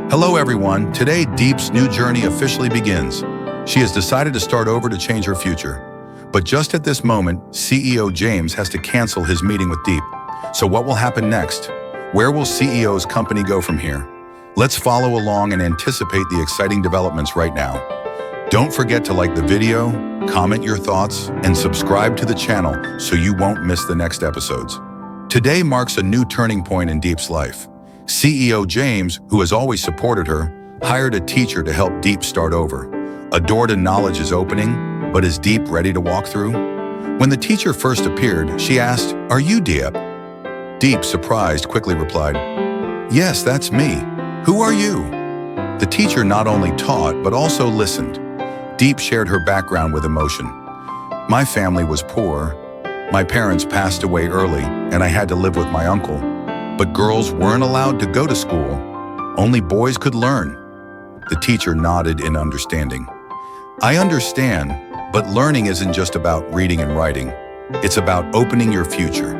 Hello everyone, today Diep's new journey officially begins. She has decided to start over to change her future. But just at this moment, CEO James has to cancel his meeting with Diep. So what will happen next? Where will CEO's company go from here? Let's follow along and anticipate the exciting developments right now. Don't forget to like the video, comment your thoughts, and subscribe to the channel so you won't miss the next episodes. Today marks a new turning point in Diep's life. CEO James, who has always supported her, hired a teacher to help Diep start over. A door to knowledge is opening, but is Diep ready to walk through? When the teacher first appeared, she asked, "Are you Diep?" Diep, surprised, quickly replied, "Yes, that's me. Who are you?" The teacher not only taught, but also listened. Diep shared her background with emotion. "My family was poor. My parents passed away early, and I had to live with my uncle. But girls weren't allowed to go to school. Only boys could learn." The teacher nodded in understanding. "I understand, but learning isn't just about reading and writing. It's about opening your future.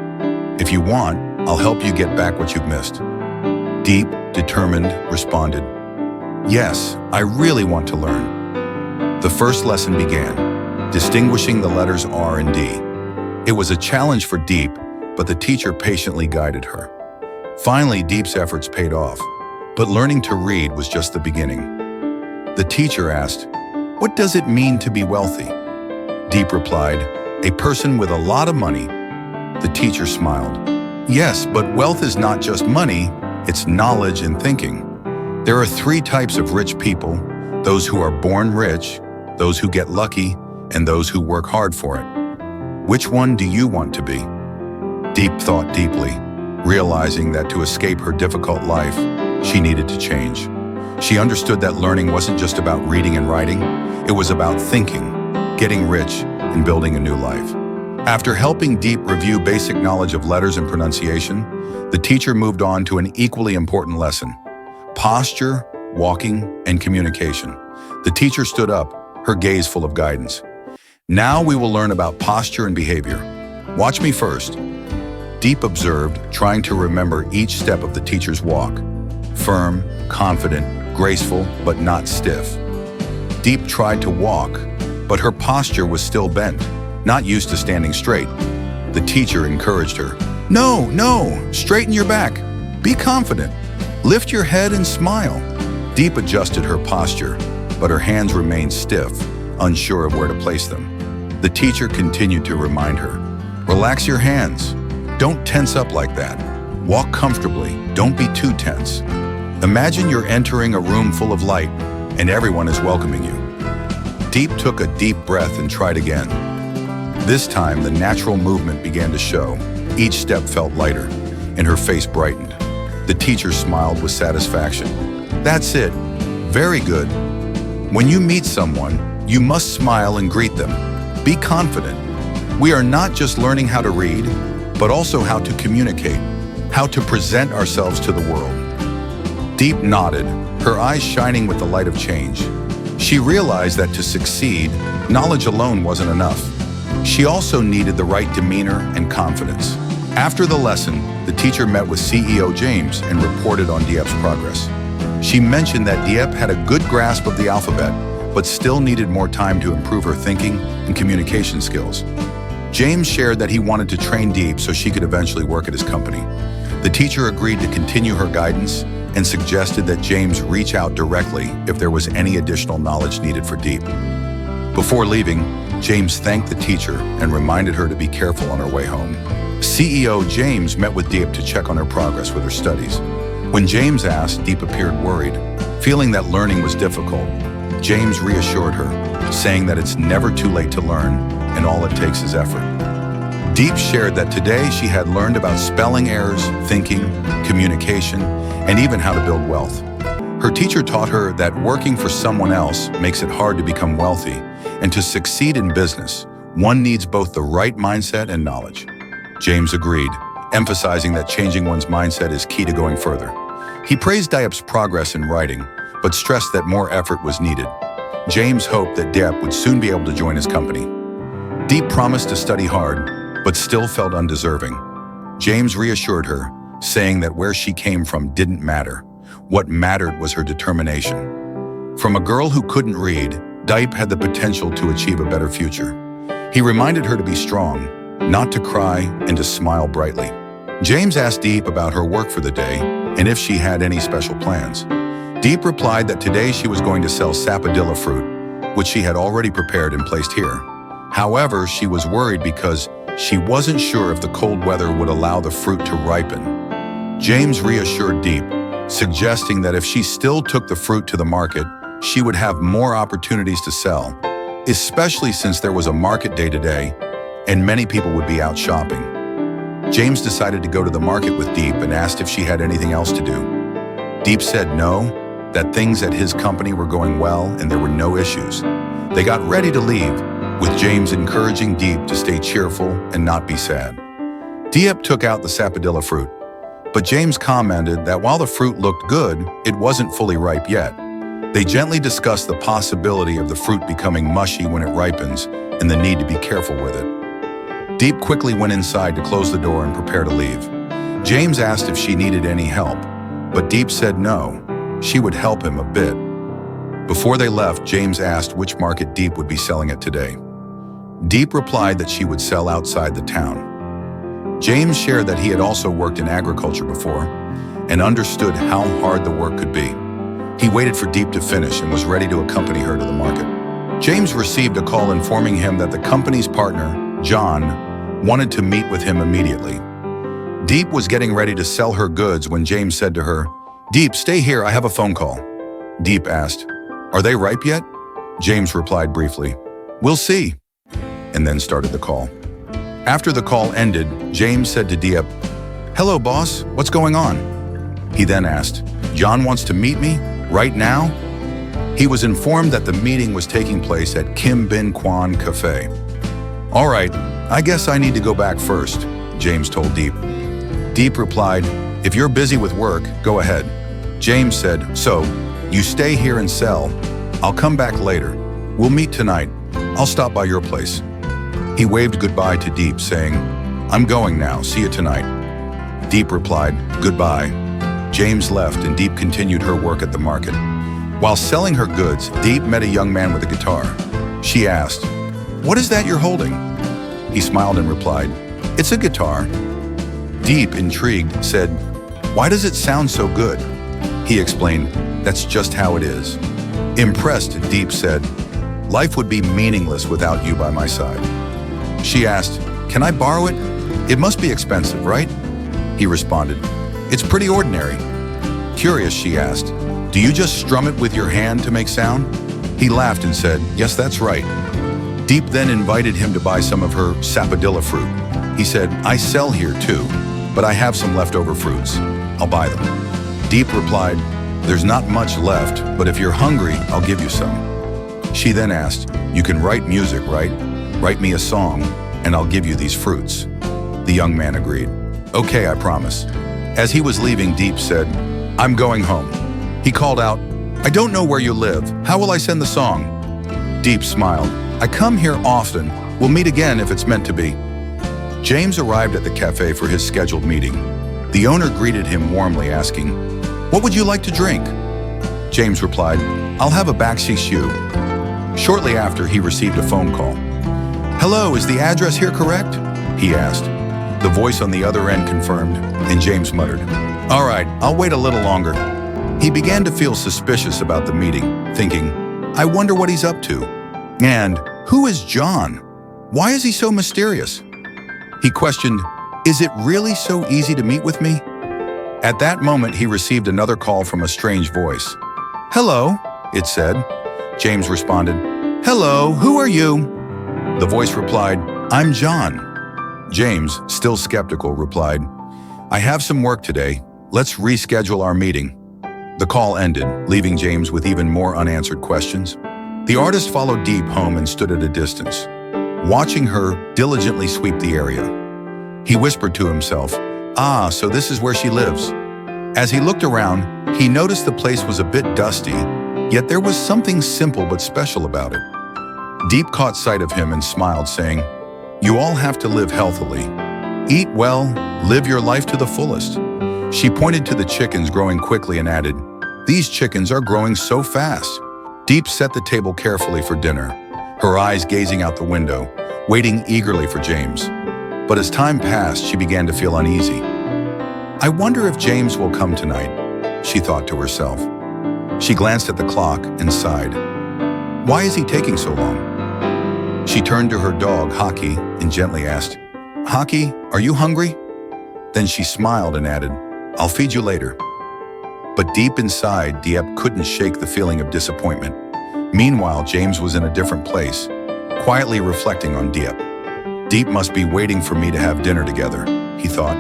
If you want, I'll help you get back what you've missed." Diep, determined, responded, "Yes, I really want to learn." The first lesson began, distinguishing the letters R and D. It was a challenge for Diep, but the teacher patiently guided her. Finally, Diep's efforts paid off, but learning to read was just the beginning. The teacher asked, "What does it mean to be wealthy?" Diep replied, "A person with a lot of money." The teacher smiled. "Yes, but wealth is not just money, it's knowledge and thinking. There are three types of rich people: those who are born rich, those who get lucky, and those who work hard for it. Which one do you want to be?" Diep thought deeply, realizing that to escape her difficult life, she needed to change. She understood that learning wasn't just about reading and writing, it was about thinking, getting rich, and building a new life. After helping Diep review basic knowledge of letters and pronunciation, the teacher moved on to an equally important lesson: posture, walking, and communication. The teacher stood up, her gaze full of guidance. "Now we will learn about posture and behavior. Watch me first." Diep observed, trying to remember each step of the teacher's walk. Firm, confident, graceful, but not stiff. Diep tried to walk, but her posture was still bent, not used to standing straight. The teacher encouraged her. No, straighten your back. Be confident. Lift your head and smile." Diep adjusted her posture, but her hands remained stiff, unsure of where to place them. The teacher continued to remind her, "Relax your hands. Don't tense up like that. Walk comfortably. Don't be too tense. Imagine you're entering a room full of light, and everyone is welcoming you." Diep took a deep breath and tried again. This time, the natural movement began to show. Each step felt lighter, and her face brightened. The teacher smiled with satisfaction. "That's it. Very good. When you meet someone, you must smile and greet them. Be confident. We are not just learning how to read, but also how to communicate, how to present ourselves to the world." Diep nodded, her eyes shining with the light of change. She realized that to succeed, knowledge alone wasn't enough. She also needed the right demeanor and confidence. After the lesson, the teacher met with CEO James and reported on Diep's progress. She mentioned that Diep had a good grasp of the alphabet, but still needed more time to improve her thinking and communication skills. James shared that he wanted to train Diep so she could eventually work at his company. The teacher agreed to continue her guidance and suggested that James reach out directly if there was any additional knowledge needed for Diep. Before leaving, James thanked the teacher and reminded her to be careful on her way home. CEO James met with Diep to check on her progress with her studies. When James asked, Diep appeared worried, feeling that learning was difficult. James reassured her, saying that it's never too late to learn, and all it takes is effort. Diep shared that today she had learned about spelling errors, thinking, communication, and even how to build wealth. Her teacher taught her that working for someone else makes it hard to become wealthy, and to succeed in business, one needs both the right mindset and knowledge. James agreed, emphasizing that changing one's mindset is key to going further. He praised Diep's progress in writing, but stressed that more effort was needed. James hoped that Diep would soon be able to join his company. Diep promised to study hard, but still felt undeserving. James reassured her, saying that where she came from didn't matter. What mattered was her determination. From a girl who couldn't read, Diep had the potential to achieve a better future. He reminded her to be strong, not to cry, and to smile brightly. James asked Diep about her work for the day and if she had any special plans. Diep replied that today she was going to sell sapodilla fruit, which she had already prepared and placed here. However, she was worried because she wasn't sure if the cold weather would allow the fruit to ripen. James reassured Diep, suggesting that if she still took the fruit to the market, she would have more opportunities to sell, especially since there was a market day today and many people would be out shopping. James decided to go to the market with Diep and asked if she had anything else to do. Diep said no, that things at his company were going well and there were no issues. They got ready to leave, with James encouraging Diep to stay cheerful and not be sad. Diep took out the sapodilla fruit, but James commented that while the fruit looked good, it wasn't fully ripe yet. They gently discussed the possibility of the fruit becoming mushy when it ripens and the need to be careful with it. Diep quickly went inside to close the door and prepare to leave. James asked if she needed any help, but Diep said no, she would help him a bit. Before they left, James asked which market Diep would be selling at today. Diep replied that she would sell outside the town. James shared that he had also worked in agriculture before and understood how hard the work could be. He waited for Diep to finish and was ready to accompany her to the market. James received a call informing him that the company's partner, John, wanted to meet with him immediately. Diep was getting ready to sell her goods when James said to her, "Diep, stay here, I have a phone call." Diep asked, "Are they ripe yet?" James replied briefly, "We'll see," and then started the call. After the call ended, James said to Diep, "Hello, boss, what's going on?" He then asked, "John wants to meet me? Right now?" He was informed that the meeting was taking place at Kim Bin Kwan Cafe. "All right, I guess I need to go back first," James told Diep. Diep replied, "If you're busy with work, go ahead." James said, "So, you stay here and sell. I'll come back later. We'll meet tonight. I'll stop by your place." He waved goodbye to Diep, saying, "I'm going now, see you tonight." Diep replied, "Goodbye." James left and Diep continued her work at the market. While selling her goods, Diep met a young man with a guitar. She asked, "What is that you're holding?" He smiled and replied, "It's a guitar." Diep, intrigued, said, "Why does it sound so good?" He explained, "That's just how it is." Impressed, Diep said, "Life would be meaningless without you by my side." She asked, "Can I borrow it? It must be expensive, right?" He responded, "It's pretty ordinary." Curious, she asked, "Do you just strum it with your hand to make sound?" He laughed and said, "Yes, that's right." Diep then invited him to buy some of her sapodilla fruit. He said, "I sell here too, but I have some leftover fruits. I'll buy them." Diep replied, "There's not much left, but if you're hungry, I'll give you some." She then asked, "You can write music, right? Write me a song, and I'll give you these fruits." The young man agreed. "Okay, I promise." As he was leaving, Diep said, "I'm going home." He called out, "I don't know where you live. How will I send the song?" Diep smiled, "I come here often. We'll meet again if it's meant to be." James arrived at the cafe for his scheduled meeting. The owner greeted him warmly, asking, "What would you like to drink?" James replied, "I'll have a bakshish. Shortly after, he received a phone call. "Hello, is the address here correct?" he asked. The voice on the other end confirmed, and James muttered, "All right, I'll wait a little longer." He began to feel suspicious about the meeting, thinking, "I wonder what he's up to. And who is John? Why is he so mysterious?" He questioned, "Is it really so easy to meet with me?" At that moment, he received another call from a strange voice. "Hello," it said. James responded, "Hello, who are you?" The voice replied, "I'm John." James, still skeptical, replied, "I have some work today. Let's reschedule our meeting." The call ended, leaving James with even more unanswered questions. The artist followed Diep home and stood at a distance, watching her diligently sweep the area. He whispered to himself, "Ah, so this is where she lives." As he looked around, he noticed the place was a bit dusty, yet there was something simple but special about it. Diep caught sight of him and smiled, saying, "You all have to live healthily. Eat well, live your life to the fullest." She pointed to the chickens growing quickly and added, These chickens are growing so fast. Diep set the table carefully for dinner, her eyes gazing out the window, waiting eagerly for James. But as time passed, she began to feel uneasy. I wonder if James will come tonight, she thought to herself. She glanced at the clock and sighed. Why is he taking so long? She turned to her dog, Hockey, and gently asked, Hockey, are you hungry? Then she smiled and added, I'll feed you later. But deep inside, Diep couldn't shake the feeling of disappointment. Meanwhile, James was in a different place, quietly reflecting on Diep. Diep must be waiting for me to have dinner together, he thought.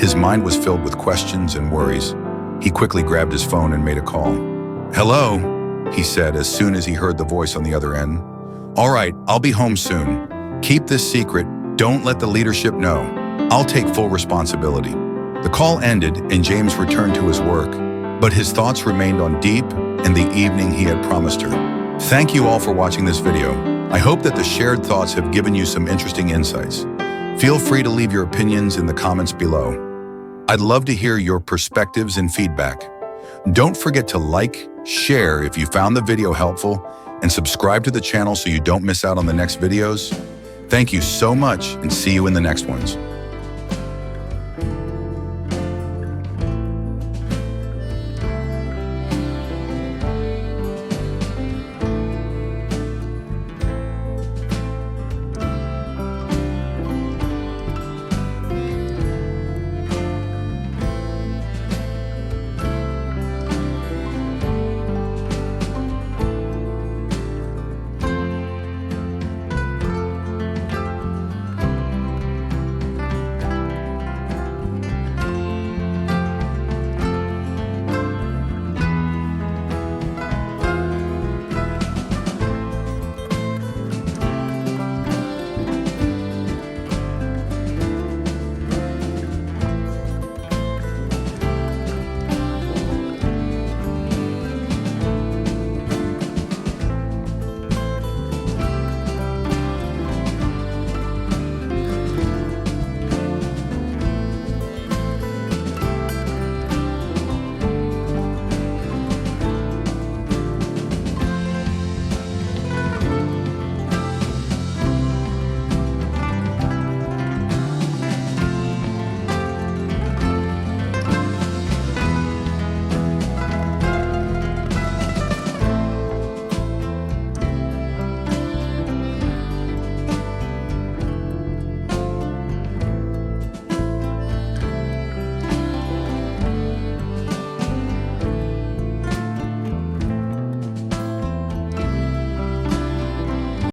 His mind was filled with questions and worries. He quickly grabbed his phone and made a call. Hello, he said as soon as he heard the voice on the other end. All right, I'll be home soon. Keep this secret. Don't let the leadership know. I'll take full responsibility. The call ended and James returned to his work, but his thoughts remained on Diep and the evening he had promised her. Thank you all for watching this video. I hope that the shared thoughts have given you some interesting insights. Feel free to leave your opinions in the comments below. I'd love to hear your perspectives and feedback. Don't forget to like, share if you found the video helpful, and subscribe to the channel so you don't miss out on the next videos. Thank you so much and see you in the next ones.